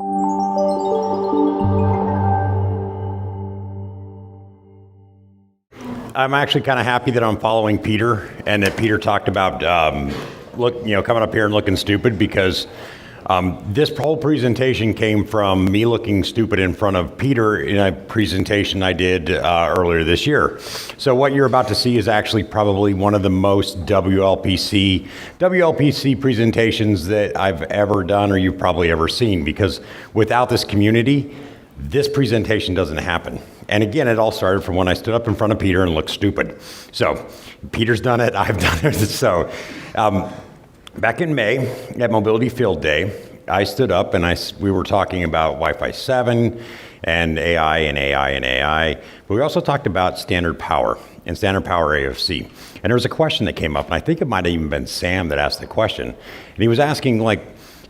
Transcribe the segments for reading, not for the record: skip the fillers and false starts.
I'm actually kind of happy that I'm following Peter and that Peter talked about coming up here and looking stupid, because this whole presentation came from me looking stupid in front of Peter in a presentation I did earlier this year. So what you're about to see is actually probably one of the most WLPC presentations that I've ever done, or you've probably ever seen, because without this community, this presentation doesn't happen. And again, it all started from when I stood up in front of Peter and looked stupid. So Peter's done it, I've done it. So back in May at Mobility Field Day, I stood up and we were talking about Wi-Fi 7 and AI. But we also talked about standard power and standard power AFC. And there was a question that came up, and I think it might have even been Sam that asked the question. And he was asking,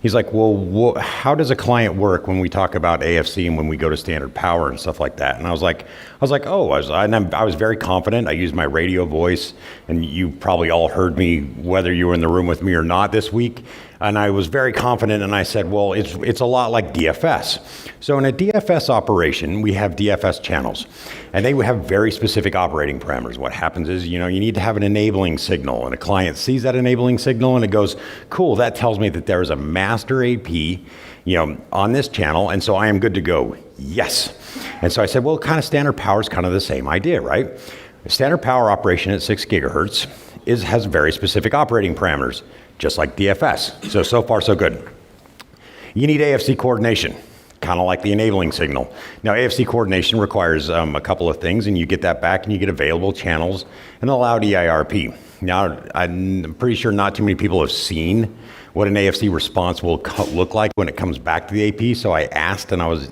he's like, well, how does a client work when we talk about AFC and when we go to standard power and stuff like that? And I was like, I was very confident. I used my radio voice, and you probably all heard me, whether you were in the room with me or not this week. And I was very confident, and I said, well, it's a lot like DFS. So in a DFS operation, we have DFS channels, and they have very specific operating parameters. What happens is, you need to have an enabling signal, and a client sees that enabling signal, and it goes, cool, that tells me that there is a master AP, on this channel, and so I am good to go. Yes. And so I said, well, kind of standard power is kind of the same idea, right? A standard power operation at 6 gigahertz has very specific operating parameters, just like DFS. So far, so good. You need AFC coordination, kind of like the enabling signal. Now, AFC coordination requires a couple of things, and you get that back, and you get available channels and allowed EIRP. Now, I'm pretty sure not too many people have seen what an AFC response will look like when it comes back to the AP, so I asked, and I was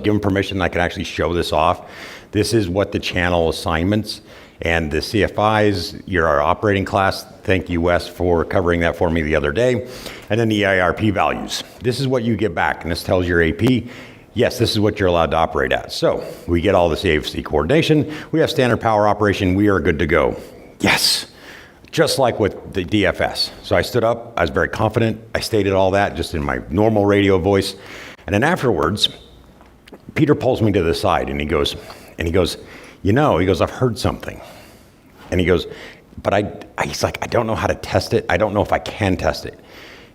given permission, I could actually show this off. This is what the channel assignments and the CFIs, your operating class, thank you, Wes, for covering that for me the other day, and then the EIRP values. This is what you get back, and this tells your AP, yes, this is what you're allowed to operate at. So we get all this AFC coordination, we have standard power operation, we are good to go. Yes, just like with the DFS. So I stood up, I was very confident, I stated all that just in my normal radio voice, and then afterwards, Peter pulls me to the side, and he goes, I've heard something. And he goes, but he's like, I don't know how to test it. I don't know if I can test it.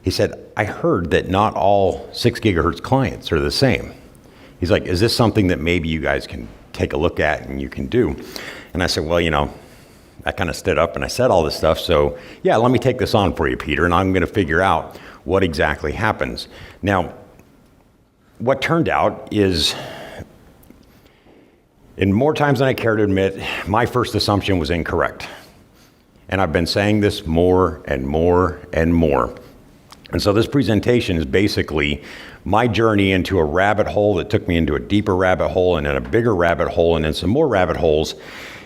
He said, I heard that not all 6 gigahertz clients are the same. He's like, is this something that maybe you guys can take a look at and you can do? And I said, well, I kind of stood up and I said all this stuff. So yeah, let me take this on for you, Peter, and I'm going to figure out what exactly happens. Now, what turned out is, in more times than I care to admit, my first assumption was incorrect. And I've been saying this more and more and more. And so this presentation is basically my journey into a rabbit hole that took me into a deeper rabbit hole, and then a bigger rabbit hole, and then some more rabbit holes.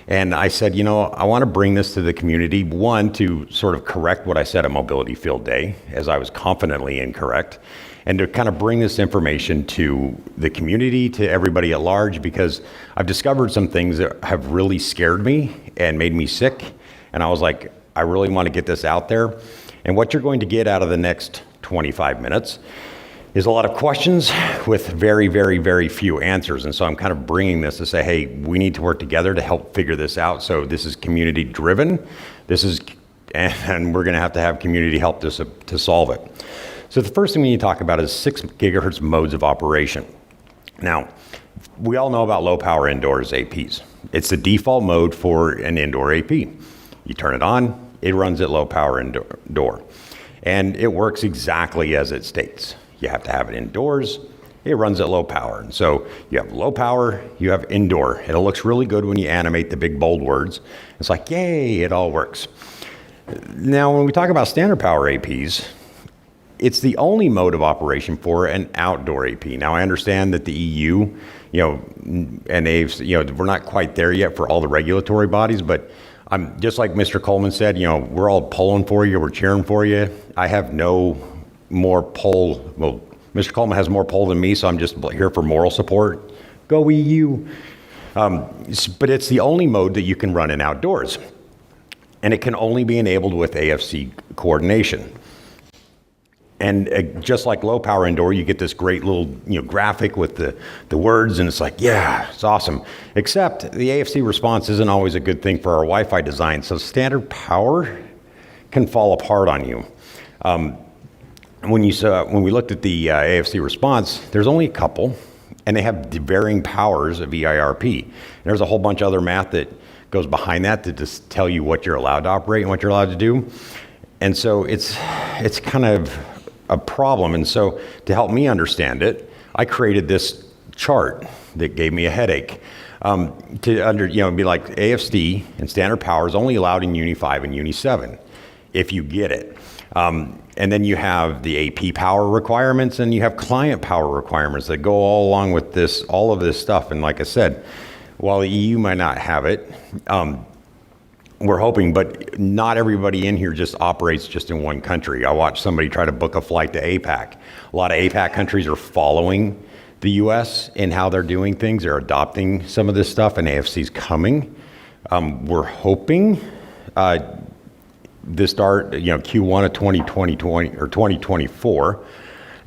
And I said, I want to bring this to the community, one, to sort of correct what I said at Mobility Field Day, as I was confidently incorrect, and to kind of bring this information to the community, to everybody at large, because I've discovered some things that have really scared me and made me sick. And I was like, I really want to get this out there. And what you're going to get out of the next 25 minutes is a lot of questions with very, very, very few answers. And so I'm kind of bringing this to say, hey, we need to work together to help figure this out. So this is community driven. And we're going to have community help to solve it. So the first thing we need to talk about is 6 gigahertz modes of operation. Now, we all know about low power indoors APs. It's the default mode for an indoor AP. You turn it on, it runs at low power indoor. And it works exactly as it states. You have to have it indoors, it runs at low power. And so you have low power, you have indoor. And it looks really good when you animate the big bold words. It's like, yay, it all works. Now, when we talk about standard power APs, it's the only mode of operation for an outdoor AP. Now, I understand that the EU, and they've, we're not quite there yet for all the regulatory bodies, but I'm just like Mr. Coleman said, we're all pulling for you, we're cheering for you. I have no more pull. Well, Mr. Coleman has more pull than me, so I'm just here for moral support. Go EU. But it's the only mode that you can run in outdoors. And it can only be enabled with AFC coordination. And just like low power indoor, you get this great little graphic with the words, and it's like, yeah, it's awesome. Except the AFC response isn't always a good thing for our Wi-Fi design. So standard power can fall apart on you. When we looked at the AFC response, there's only a couple, and they have varying powers of EIRP. There's a whole bunch of other math that goes behind that to just tell you what you're allowed to operate and what you're allowed to do. And so it's kind of a problem. And so to help me understand it, I created this chart that gave me a headache. Be like AFC and standard power is only allowed in Uni 5 and Uni 7, if you get it. And then you have the AP power requirements, and you have client power requirements that go all along with this, all of this stuff. And like I said, while the EU might not have it, we're hoping, but not everybody in here just operates just in one country. I watched somebody try to book a flight to APAC. A lot of APAC countries are following the US in how they're doing things. They're adopting some of this stuff, and AFC's coming. We're hoping this start, Q1 of 2020 or 2024.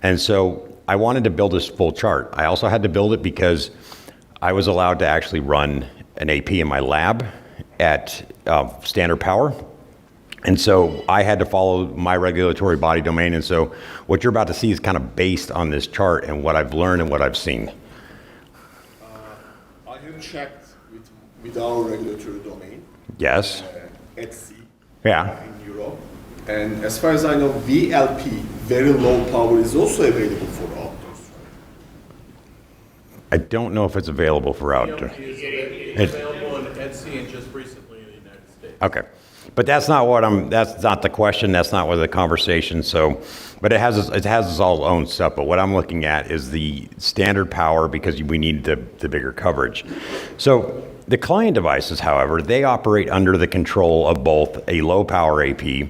And so I wanted to build this full chart. I also had to build it because I was allowed to actually run an AP in my lab at standard power. And so I had to follow my regulatory body domain. And so what you're about to see is kind of based on this chart and what I've learned and what I've seen. I have checked with our regulatory domain. Yes. At sea. Yeah. In Europe. And as far as I know, WLP, very low power, is also available for outdoors. I don't know if it's available for outdoor. It's available in Etsy and just recently in the United States. Okay. But that's not the question. That's not what the conversation. So, but it has its all own stuff. But what I'm looking at is the standard power, because we need the bigger coverage. So the client devices, however, they operate under the control of both a low power AP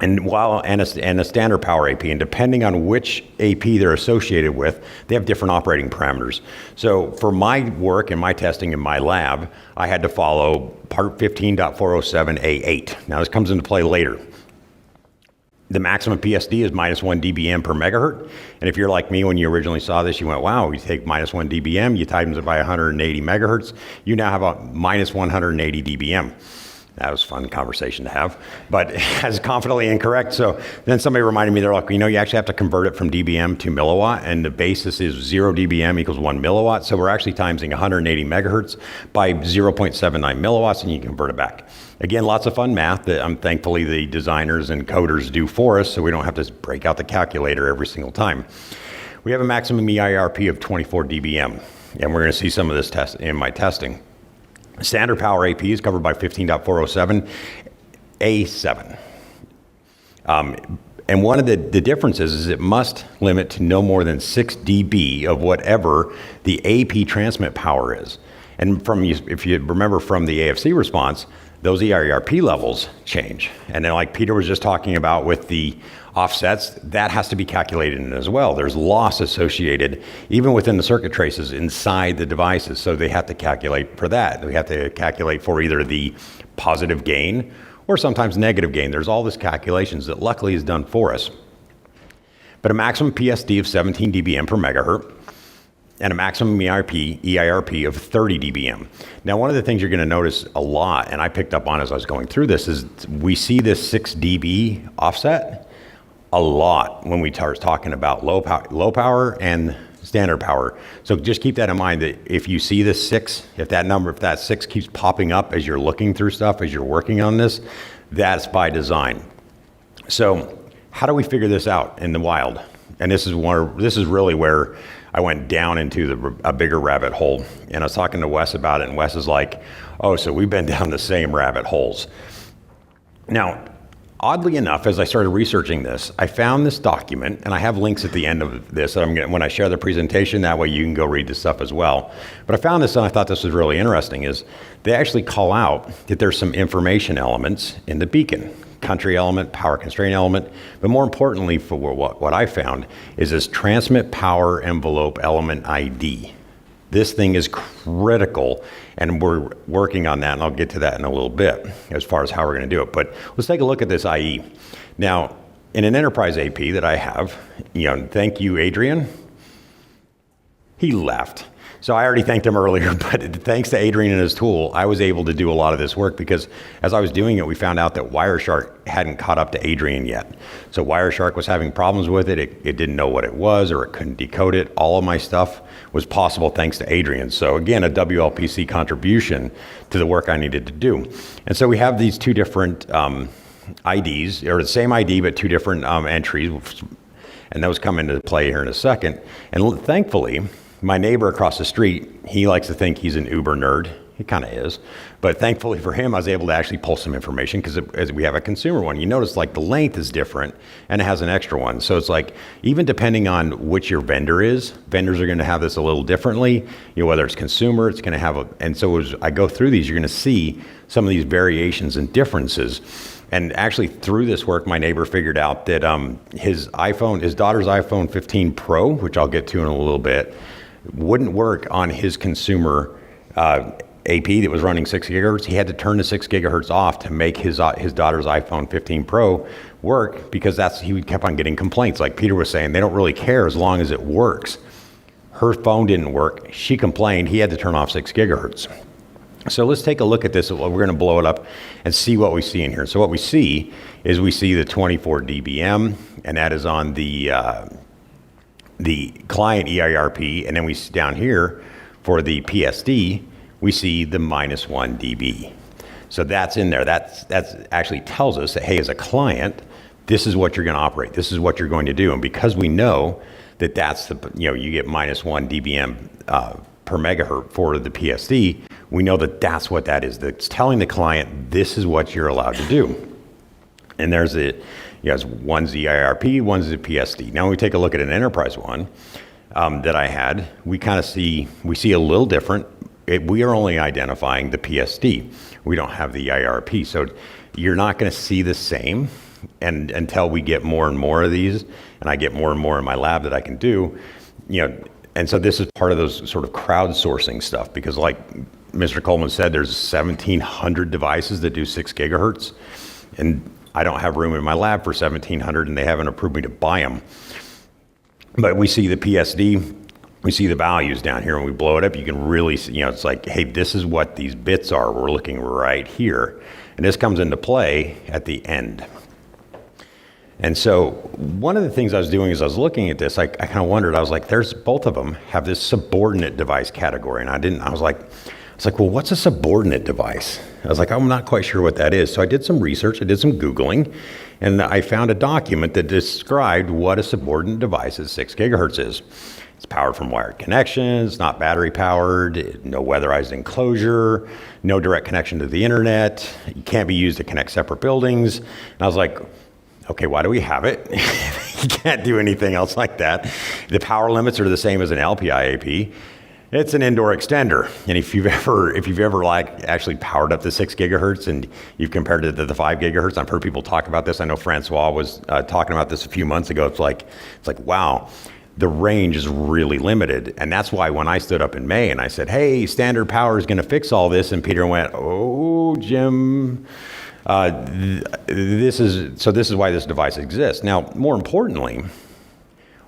and a standard power AP, and depending on which AP they're associated with, they have different operating parameters. So for my work and my testing in my lab, I had to follow part 15.407A8. Now this comes into play later. The maximum PSD is -1 dBm per megahertz. And if you're like me, when you originally saw this, you went, wow, you take -1 dBm, you times it by 180 megahertz, you now have a -180 dBm. That was a fun conversation to have, but as confidently incorrect. So then somebody reminded me, they're like, you actually have to convert it from dBm to milliwatt, and the basis is 0 dBm equals 1 milliwatt. So we're actually timesing 180 megahertz by 0.79 milliwatts, and you convert it back. Again, lots of fun math that thankfully the designers and coders do for us, so we don't have to break out the calculator every single time. We have a maximum EIRP of 24 dBm, and we're going to see some of this test in my testing. Standard power AP is covered by 15.407A7. And one of the differences is it must limit to no more than 6 dB of whatever the AP transmit power is. And if you remember from the AFC response, those EIRP levels change. And then like Peter was just talking about with the offsets, that has to be calculated in as well. There's loss associated even within the circuit traces inside the devices. So they have to calculate for that. We have to calculate for either the positive gain or sometimes negative gain. There's all this calculations that luckily is done for us. But a maximum PSD of 17 dBm per megahertz and a maximum EIRP of 30 dBm. Now, one of the things you're gonna notice a lot, and I picked up on as I was going through this, is we see this 6 dB offset a lot when we start talking about low power and standard power. So just keep that in mind, that if you see this 6, if that 6 keeps popping up as you're looking through stuff, as you're working on this, that's by design. So how do we figure this out in the wild? And this is really where I went down into a bigger rabbit hole. And I was talking to Wes about it, and Wes is like, oh, so we've been down the same rabbit holes. Now, oddly enough, as I started researching this, I found this document, and I have links at the end of this. When I share the presentation, that way you can go read this stuff as well. But I found this, and I thought this was really interesting, is they actually call out that there's some information elements in the beacon. Country element, power constraint element, but more importantly for what I found is this transmit power envelope element ID. This thing is critical, and we're working on that, and I'll get to that in a little bit as far as how we're going to do it. But let's take a look at this IE. Now, in an enterprise AP that I have, thank you, Adrian. He left. So I already thanked him earlier, but thanks to Adrian and his tool, I was able to do a lot of this work because as I was doing it, we found out that Wireshark hadn't caught up to Adrian yet. So Wireshark was having problems with it. It didn't know what it was or it couldn't decode it. All of my stuff was possible thanks to Adrian. So again, a WLPC contribution to the work I needed to do. And so we have these two different IDs, or the same ID, but two different entries. And those come into play here in a second. And thankfully, my neighbor across the street, he likes to think he's an Uber nerd. He kind of is. But thankfully for him, I was able to actually pull some information because as we have a consumer one, you notice like the length is different and it has an extra one. So it's like, even depending on which your vendor is, vendors are going to have this a little differently. Whether it's consumer, it's going to have and so as I go through these, you're going to see some of these variations and differences. And actually through this work, my neighbor figured out that his daughter's iPhone 15 Pro, which I'll get to in a little bit, wouldn't work on his consumer AP that was running 6 gigahertz. He had to turn the 6 gigahertz off to make his daughter's iPhone 15 Pro work because he kept on getting complaints. Like Peter was saying, they don't really care as long as it works. Her phone didn't work. She complained. He had to turn off 6 gigahertz. So let's take a look at this. We're going to blow it up and see what we see in here. So what we see is the 24 dBm, and that is on the client EIRP, and then we see down here for the PSD, we see the -1 dB. So that's in there. That's actually tells us that, hey, as a client, this is what you're going to operate. This is what you're going to do. And because we know that that's you get -1 dBm per megahertz for the PSD, we know that that's what that is. That's telling the client, this is what you're allowed to do. And there's one's the EIRP, one's the PSD. Now when we take a look at an enterprise one that I had, we see a little different. We are only identifying the PSD. We don't have the EIRP. So you're not going to see the same until we get more and more of these, and I get more and more in my lab that I can do. And so this is part of those sort of crowdsourcing stuff, because like Mr. Coleman said, there's 1,700 devices that do 6 gigahertz, and I don't have room in my lab for 1,700, and they haven't approved me to buy them. But we see the PSD, we see the values down here, and we blow it up. You can really see, it's like, hey, this is what these bits are. We're looking right here. And this comes into play at the end. And so one of the things I was doing as I was looking at this, I kind of wondered, I was like, both of them have this subordinate device category. And I was like, well, what's a subordinate device? I was like, I'm not quite sure what that is. So I did some research, I did some Googling, and I found a document that described what a subordinate device at 6 gigahertz is. It's powered from wired connections, not battery powered, no weatherized enclosure, no direct connection to the internet. You can't be used to connect separate buildings. And I was like, okay, why do we have it? You can't do anything else like that. The power limits are the same as an LPI AP. It's an indoor extender. And if you've ever like actually powered up to 6 gigahertz and you've compared it to the 5 gigahertz, I've heard people talk about this. I know Francois was talking about this a few months ago. It's like, wow, the range is really limited. And that's why when I stood up in May and I said, hey, standard power is going to fix all this, and Peter went, oh, Jim, this is why this device exists. Now, more importantly,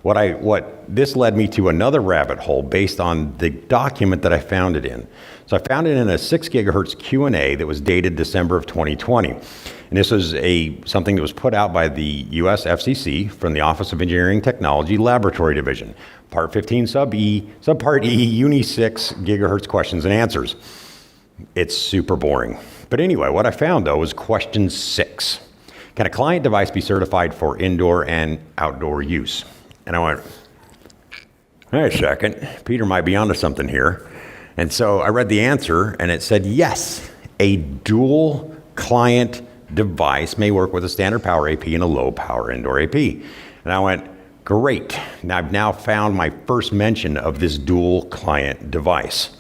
what this led me to another rabbit hole based on the document that I found it in. So I found it in a 6 gigahertz Q&A that was dated December of 2020. And this was something that was put out by the US FCC from the Office of Engineering Technology Laboratory Division. Part 15 Subpart E, Uni 6 gigahertz questions and answers. It's super boring. But anyway, what I found though was question 6. Can a client device be certified for indoor and outdoor use? And I went, wait a second, Peter might be onto something here. And so I read the answer and it said, yes, a dual client device may work with a standard power AP and a low power indoor AP. And I went, great. Now I've now found my first mention of this dual client device.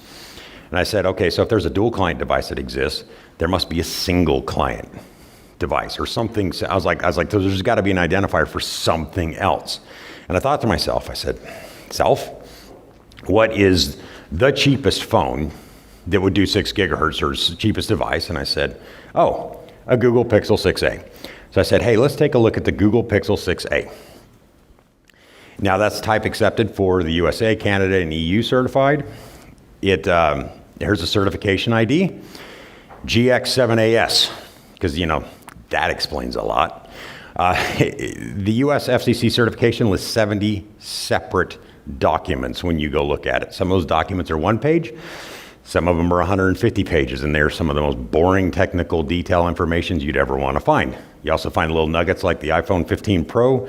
And I said, okay, so if there's a dual client device that exists, there must be a single client device or something. I was like, there's got to be an identifier for something else. And I thought to myself, I said, what is the cheapest phone that would do 6 gigahertz or cheapest device? And I said, oh, a Google Pixel 6a. So I said, hey, let's take a look at the Google Pixel 6a. Now that's type accepted for the USA, Canada, and EU certified. Here's a certification ID, GX7AS, because that explains a lot. The US FCC certification lists 70 separate documents when you go look at it. Some of those documents are 1 page, some of them are 150 pages, and they're some of the most boring technical detail information you'd ever want to find. You also find little nuggets like the iPhone 15 Pro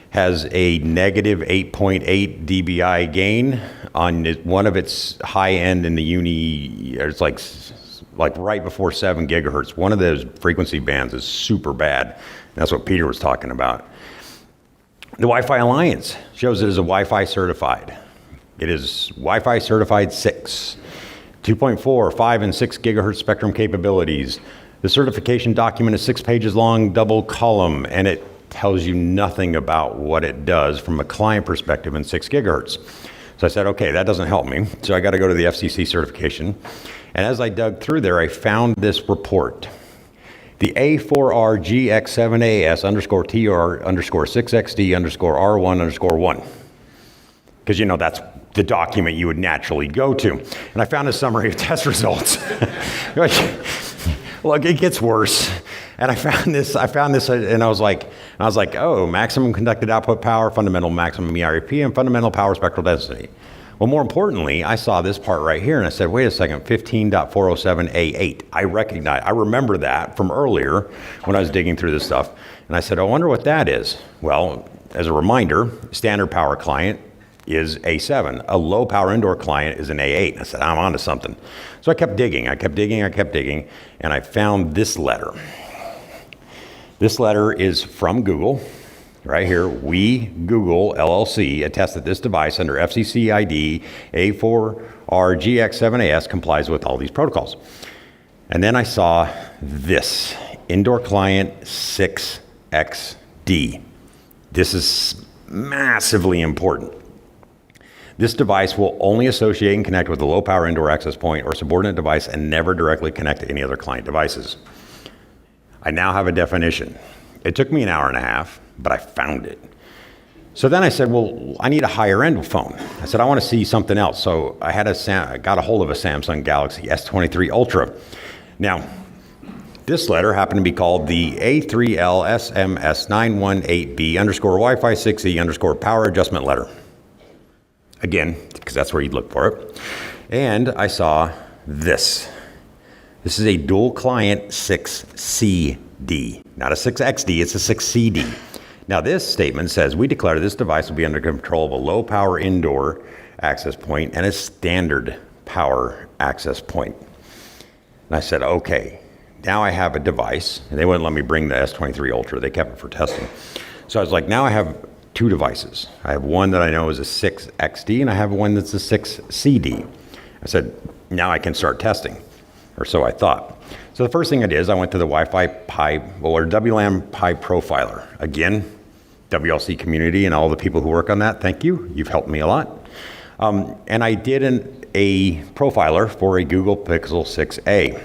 has a negative 8.8 dBi gain on one of its high end in the it's like right before 7 gigahertz. One of those frequency bands is super bad. That's what Peter was talking about. The Wi-Fi Alliance shows it as a Wi-Fi certified. It is Wi-Fi certified 6, 2.4, 5, and 6 gigahertz spectrum capabilities. The certification document is 6 pages long, double column, and it tells you nothing about what it does from a client perspective in 6 gigahertz. So I said, okay, that doesn't help me. So I got to go to the FCC certification. And as I dug through there, I found this report. The A4RGX7AS underscore TR underscore 6XD underscore R1 underscore 1. Because that's the document you would naturally go to. And I found a summary of test results. Look, it gets worse. And I found this, and I was like, oh, maximum conducted output power, fundamental maximum EIRP, and fundamental power spectral density. Well, more importantly, I saw this part right here, and I said, wait a second, 15.407A8. I remember that from earlier when I was digging through this stuff. And I said, I wonder what that is. Well, as a reminder, standard power client is A7. A low power indoor client is an A8. And I said, I'm onto something. So I kept digging, and I found this letter. This letter is from Google. Right here, we, Google, LLC, attest that this device under FCC ID A4RGX7AS complies with all these protocols. And then I saw this, indoor client 6XD. This is massively important. This device will only associate and connect with a low power indoor access point or subordinate device and never directly connect to any other client devices. I now have a definition. It took me an hour and a half, but I found it. So then I said, well, I need a higher end phone. I said, I want to see something else. So I got a hold of a Samsung Galaxy S23 Ultra. Now, this letter happened to be called the A3LSMS918B underscore Wi-Fi 6E underscore power adjustment letter. Again, because that's where you'd look for it. And I saw this. This is a dual client 6CD, not a 6XD, it's a 6CD. Now this statement says, we declare this device will be under control of a low power indoor access point and a standard power access point. And I said, okay, now I have a device, and they wouldn't let me bring the S23 Ultra, they kept it for testing. So I was like, now I have 2 devices. I have one that I know is a 6XD, and I have one that's a 6CD. I said, now I can start testing. Or so I thought. So the first thing I did is I went to the Wi-Fi Pi, or WLAN Pi profiler. Again, WLC community and all the people who work on that, thank you. You've helped me a lot. And I did a profiler for a Google Pixel 6a.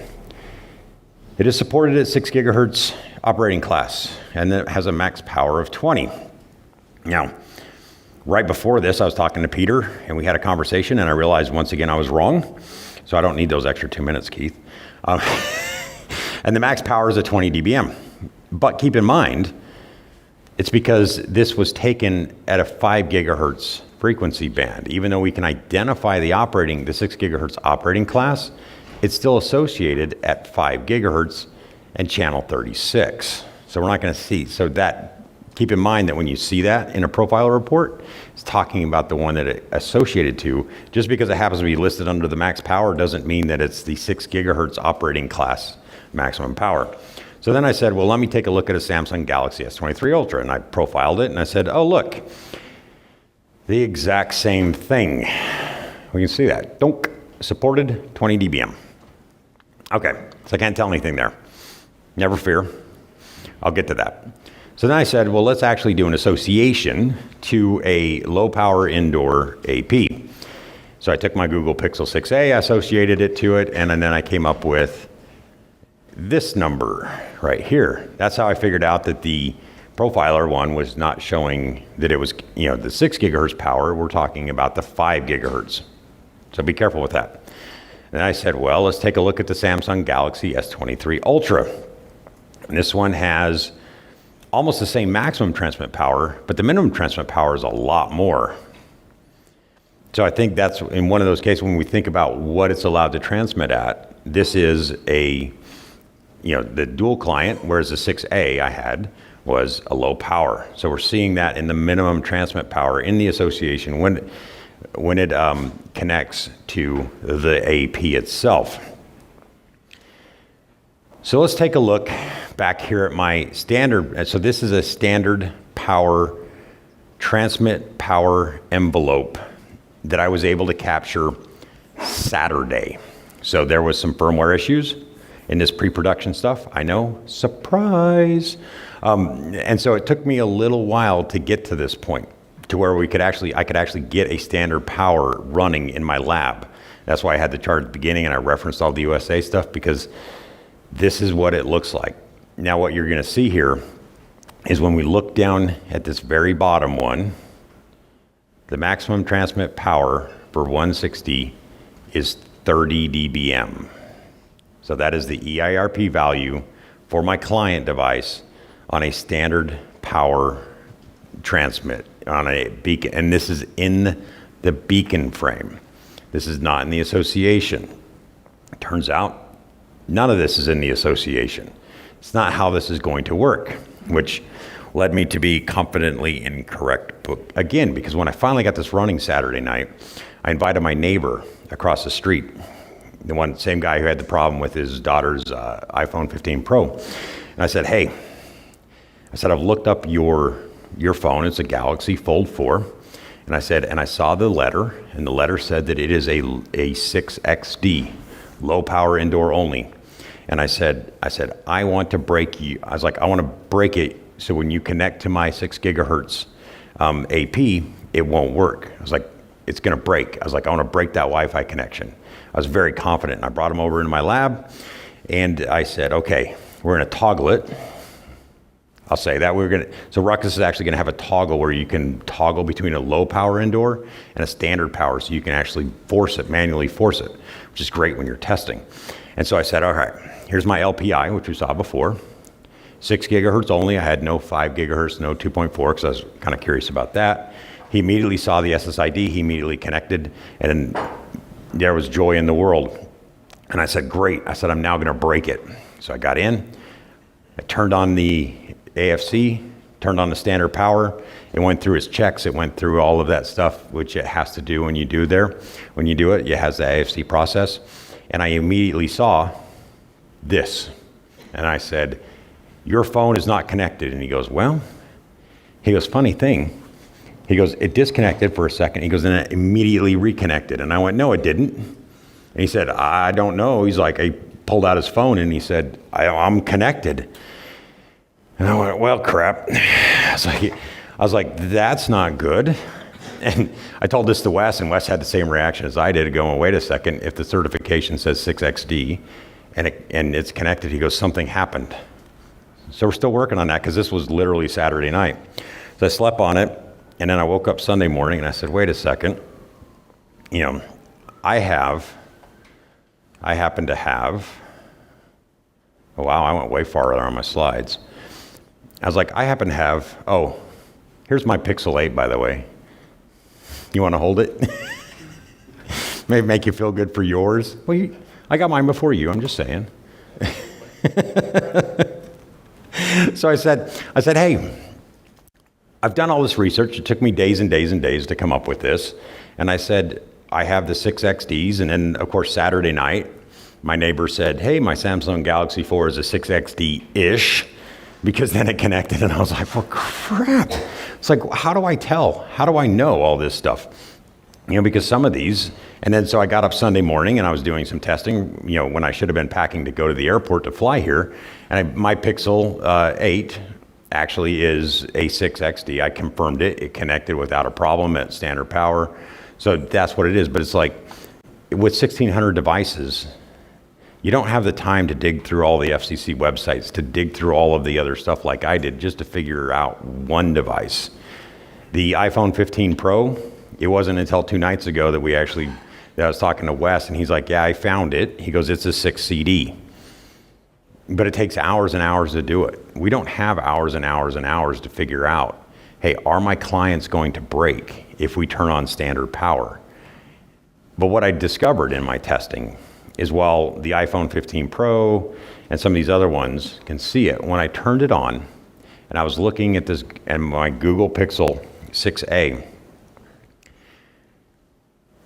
It is supported at 6 gigahertz operating class, and it has a max power of 20. Now, right before this, I was talking to Peter, and we had a conversation, and I realized once again I was wrong. So I don't need those extra 2 minutes, Keith. And the max power is at 20 dBm. But keep in mind, it's because this was taken at a 5 gigahertz frequency band. Even though we can identify the 6 gigahertz operating class, it's still associated at 5 gigahertz and channel 36. So we're not going to see. So keep in mind that when you see that in a profiler report, it's talking about the one that it's associated to. Just because it happens to be listed under the max power doesn't mean that it's the 6 gigahertz operating class maximum power. So then I said, well, let me take a look at a Samsung Galaxy S23 Ultra, and I profiled it, and I said, oh, look, the exact same thing. We can see that. Donk, supported 20 dBm. Okay, so I can't tell anything there. Never fear. I'll get to that. So then I said, well, let's actually do an association to a low power indoor AP. So I took my Google Pixel 6a, associated it to it, and then I came up with this number right here. That's how I figured out that the profiler one was not showing that it was, the 6 gigahertz power. We're talking about the 5 gigahertz. So be careful with that. And I said, well, let's take a look at the Samsung Galaxy S23 Ultra. And this one has almost the same maximum transmit power, but the minimum transmit power is a lot more. So I think that's in one of those cases when we think about what it's allowed to transmit at. This is the dual client, whereas the 6A I had was a low power. So we're seeing that in the minimum transmit power in the association when it connects to the AP itself. So let's take a look back here at my standard. So this is a standard power transmit power envelope that I was able to capture Saturday. So there was some firmware issues in this pre-production stuff. I know, surprise. And so it took me a little while to get to this point to where I could actually get a standard power running in my lab. That's why I had the chart at the beginning and I referenced all the USA stuff, because this is what it looks like. Now what you're gonna see here is when we look down at this very bottom one, the maximum transmit power for 160 is 30 dBm. So that is the EIRP value for my client device on a standard power transmit on a beacon. And this is in the beacon frame. This is not in the association. Turns out none of this is in the association. It's not how this is going to work, which led me to be confidently incorrect again, because when I finally got this running Saturday night, I invited my neighbor across the street, the same guy who had the problem with his daughter's iPhone 15 Pro. And I said, hey, I've looked up your phone. It's a Galaxy Fold 4. And I said, and I saw the letter, and the letter said that it is a 6XD, low power indoor only. And I said, I want to break you. I was like, I want to break it so when you connect to my 6 gigahertz AP, it won't work. I was like, it's going to break. I was like, I want to break that Wi-Fi connection. I was very confident. And I brought him over into my lab, and I said, okay, we're going to toggle it. I'll say that so Ruckus is actually going to have a toggle where you can toggle between a low power indoor and a standard power, so you can actually manually force it, which is great when you're testing. And so I said, all right, here's my LPI, which we saw before. 6 gigahertz only. I had no 5 gigahertz, no 2.4, because I was kind of curious about that. He immediately saw the SSID. He immediately connected, and there was joy in the world. And I said, great. I said, I'm now going to break it. So I got in. I turned on the AFC, turned on the standard power. It went through its checks. It went through all of that stuff, which it has to do when you do it. It has the AFC process. And I immediately saw this. And I said, your phone is not connected. And he goes, funny thing. He goes, it disconnected for a second. He goes, and it immediately reconnected. And I went, no, it didn't. And he said, I don't know. He's like, he pulled out his phone and he said, I'm connected. And I went, well, crap. I was like, that's not good. And I told this to Wes, and Wes had the same reaction as I did, going, wait a second, if the certification says 6XD and it's connected, he goes, something happened. So we're still working on that, because this was literally Saturday night. So I slept on it, and then I woke up Sunday morning and I said, wait a second, I happen to have, oh wow, I went way farther on my slides. I was like, I happen to have, here's my Pixel 8, by the way. You want to hold it? Maybe make you feel good for yours. Well, I got mine before you, I'm just saying. So I said, hey, I've done all this research. It took me days and days and days to come up with this. And I said, I have the 6XDs. And then, of course, Saturday night, my neighbor said, hey, my Samsung Galaxy 4 is a 6XD-ish, because then it connected. And I was like, well, crap. It's like, how do I tell? How do I know all this stuff? Because some of these, and then so I got up Sunday morning and I was doing some testing, when I should have been packing to go to the airport to fly here. And my Pixel 8 actually is a 6XD. I confirmed it. It connected without a problem at standard power. So that's what it is. But it's like, with 1,600 devices, You don't have the time to dig through all the FCC websites, to dig through all of the other stuff like I did just to figure out one device. The iPhone 15 Pro, it wasn't until 2 nights ago that I was talking to Wes, and he's like, yeah, I found it. He goes, it's a 6 CD. But it takes hours and hours to do it. We don't have hours and hours and hours to figure out, hey, are my clients going to break if we turn on standard power? But what I discovered in my testing is while the iPhone 15 Pro and some of these other ones can see it, when I turned it on and I was looking at this and my Google Pixel 6a,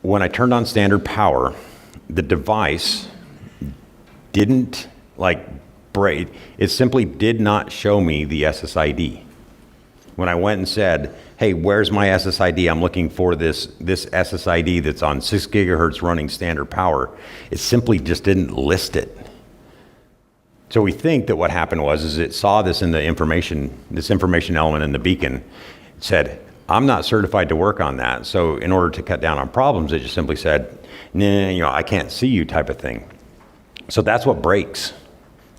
when I turned on standard power, the device didn't break. It simply did not show me the SSID. When I went and said, hey, where's my SSID? I'm looking for this SSID that's on 6 gigahertz running standard power. It simply just didn't list it. So we think that what happened was it saw this in the this information element in the beacon. It said, I'm not certified to work on that. So in order to cut down on problems, it just simply said, nah, I can't see you type of thing. So that's what breaks.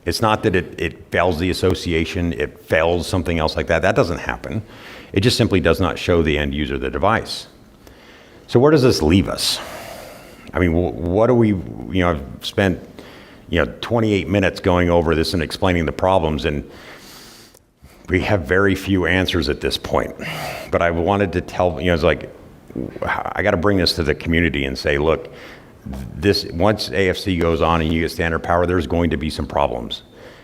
It's not that it fails the association, it fails something else like that. That doesn't happen. It just simply does not show the end user the device. So where does this leave us? I mean, what do we, I've spent, 28 minutes going over this and explaining the problems, and we have very few answers at this point. But I wanted to tell, it's like, I got to bring this to the community and say, look, once AFC goes on and you get standard power, there's going to be some problems.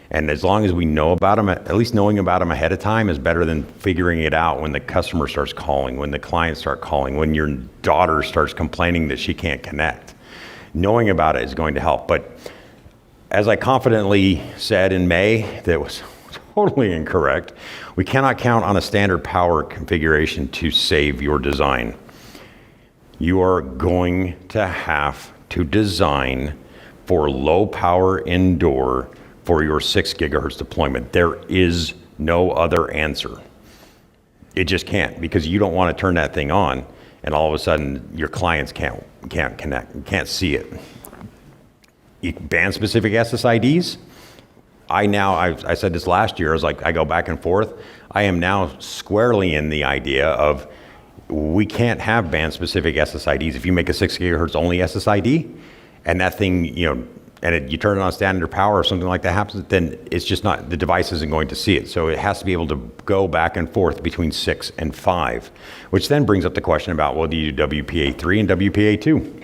And as long as we know about them, at least knowing about them ahead of time is better than figuring it out when the customer starts calling, when the clients start calling, when your daughter starts complaining that she can't connect. Knowing about it is going to help. But as I confidently said in May, that was totally incorrect. We cannot count on a standard power configuration to save your design. You are going to have to design for low power indoor for your 6 gigahertz deployment. There is no other answer. It just can't, because you don't want to turn that thing on and all of a sudden your clients can't connect, can't see it. Band specific SSIDs, I said this last year, I go back and forth. I am now squarely in the idea of we can't have band specific SSIDs. If you make a 6 gigahertz only SSID and that thing, you turn it on standard power or something like that happens, then it's just not, the device isn't going to see it. So it has to be able to go back and forth between 6 and 5, which then brings up the question about, well, do you do WPA3 and WPA2?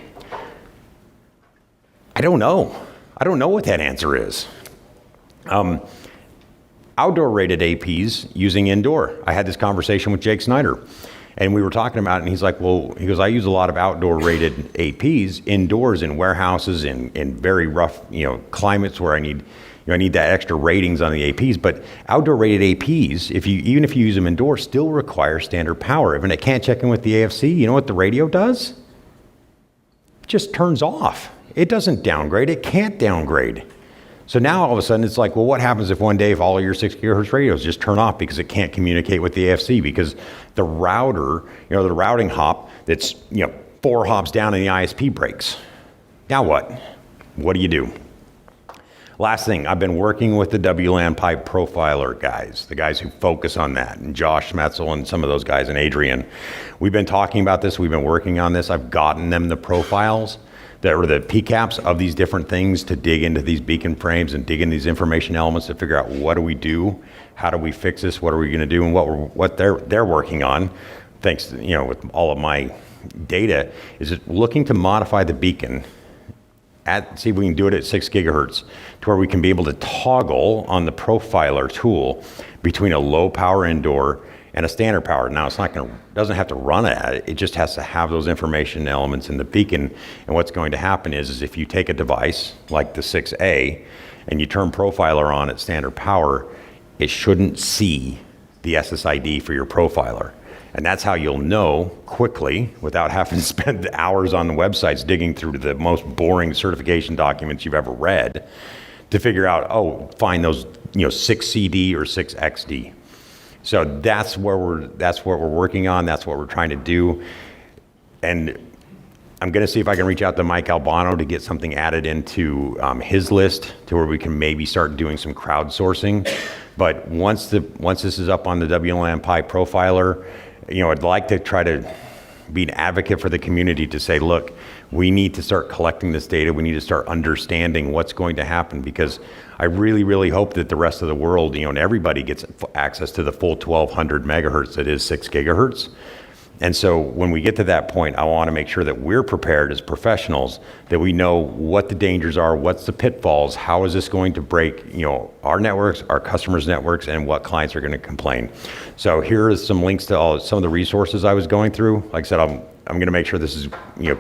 I don't know. I don't know what that answer is. Outdoor rated APs using indoor. I had this conversation with Jake Snyder, and we were talking about it, and he's like, he goes, I use a lot of outdoor rated APs indoors in warehouses in very rough, climates where I need that extra ratings on the APs. But outdoor rated APs, even if you use them indoors, still require standard power. If it can't check in with the AFC, you know what the radio does? It just turns off. It doesn't downgrade. It can't downgrade. So now all of a sudden it's like, well, what happens if one day if all of your 6 gigahertz radios just turn off because it can't communicate with the AFC because the router, the routing hop that's, 4 hops down in the ISP breaks? Now what? What do you do? Last thing, I've been working with the WLAN pipe profiler guys, the guys who focus on that, and Josh Schmetzel and some of those guys, and Adrian. We've been talking about this. We've been working on this. I've gotten them the profiles that are the PCAPs of these different things to dig into these beacon frames and dig into these information elements to figure out what do we do, how do we fix this, what are we going to do, and what they're working on. Thanks to, with all of my data, is looking to modify the beacon see if we can do it at 6 gigahertz to where we can be able to toggle on the profiler tool between a low power indoor and a standard power. Now, doesn't have to run at it. It just has to have those information elements in the beacon. And what's going to happen is if you take a device like the 6A and you turn profiler on at standard power, it shouldn't see the SSID for your profiler. And that's how you'll know quickly, without having to spend hours on the websites digging through the most boring certification documents you've ever read, to figure out, find those 6CD or 6XD. So that's what we're working on. That's what we're trying to do. And I'm going to see if I can reach out to Mike Albano to get something added into his list to where we can maybe start doing some crowdsourcing. But once this is up on the WLMPI profiler, I'd like to try to be an advocate for the community to say, look, we need to start collecting this data. We need to start understanding what's going to happen, because I really, really hope that the rest of the world, and everybody gets access to the full 1200 megahertz that is 6 gigahertz. And so when we get to that point, I want to make sure that we're prepared as professionals, that we know what the dangers are, what's the pitfalls, how is this going to break, our networks, our customers' networks, and what clients are going to complain. So here is some links to some of the resources I was going through. Like I said, I'm going to make sure this is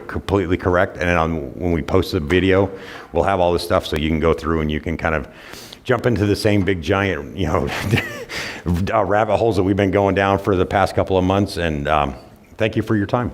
completely correct. And then when we post the video, we'll have all this stuff so you can go through and you can kind of jump into the same big giant, rabbit holes that we've been going down for the past couple of months. And thank you for your time.